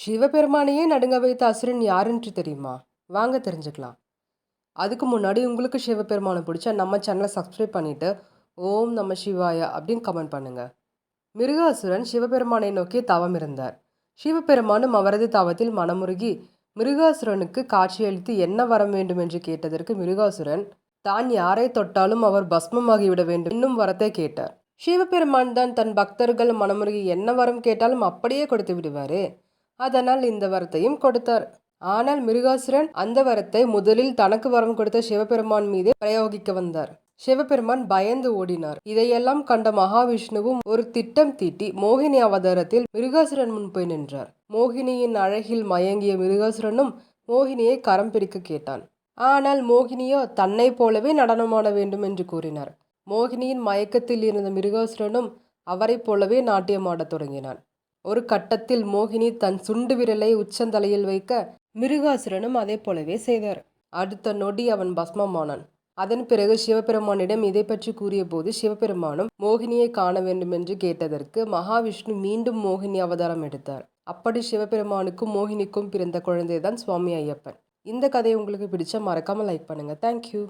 சிவபெருமானையே நடுங்க வைத்த அசுரன் யாருன்று தெரியுமா? வாங்க தெரிஞ்சுக்கலாம். அதுக்கு முன்னாடி உங்களுக்கு சிவபெருமான பிடிச்சா நம்ம சேனலை சப்ஸ்கிரைப் பண்ணிட்டு, ஓம் நம சிவாய அப்படின்னு கமெண்ட் பண்ணுங்க. மிருகாசுரன் சிவபெருமானை நோக்கி தவம் இருந்தார். சிவபெருமானும் அவரது தவத்தில் மனமுருகி மிருகாசுரனுக்கு காட்சியளித்து என்ன வரம் வேண்டும் என்று கேட்டதற்கு மிருகாசுரன் தான் யாரை தொட்டாலும் அவர் பஸ்மமாகிவிட வேண்டும் என்னும் வரத்தை கேட்டார். சிவபெருமான் தான் தன் பக்தர்கள் மனமுருகி என்ன வரம் கேட்டாலும் அப்படியே கொடுத்து விடுவாரே. அதனால் இந்த வரத்தையும் கொடுத்தார். ஆனால் மிருகாசுரன் அந்த வரத்தை முதலில் தனக்கு வரம் கொடுத்த சிவபெருமான் மீதே பிரயோகிக்க வந்தார். சிவபெருமான் பயந்து ஓடினார். இதையெல்லாம் கண்ட மகாவிஷ்ணுவும் ஒரு திட்டம் தீட்டி மோகினி அவதாரத்தில் மிருகாசுரன் முன் போய் நின்றார். மோகினியின் அழகில் மயங்கிய மிருகாசுரனும் மோகினியை கரம் பிடிக்க கேட்டான். ஆனால் மோகினியோ தன்னை போலவே நடனமாட வேண்டும் என்று கூறினார். மோகினியின் மயக்கத்தில் இருந்த மிருகாசுரனும் அவரை போலவே நாட்டியமாடத் தொடங்கினான். ஒரு கட்டத்தில் மோகினி தன் சுண்டு விரலை உச்சந்தலையில் வைக்க மிருகாசுரனும் அதே போலவே செய்தார். அடுத்த நொடி அவன் பஸ்மமானான். அதன் பிறகு சிவபெருமானிடம் இதை பற்றி கூறிய போது சிவபெருமானும் மோகினியை காண வேண்டும் என்று கேட்டதற்கு மகாவிஷ்ணு மீண்டும் மோகினி அவதாரம் எடுத்தார். அப்படி சிவபெருமானுக்கும் மோகினிக்கும் பிறந்த குழந்தைதான் சுவாமி ஐயப்பன். இந்த கதை உங்களுக்கு பிடிச்சா மறக்காம லைக் பண்ணுங்க. தேங்க்யூ.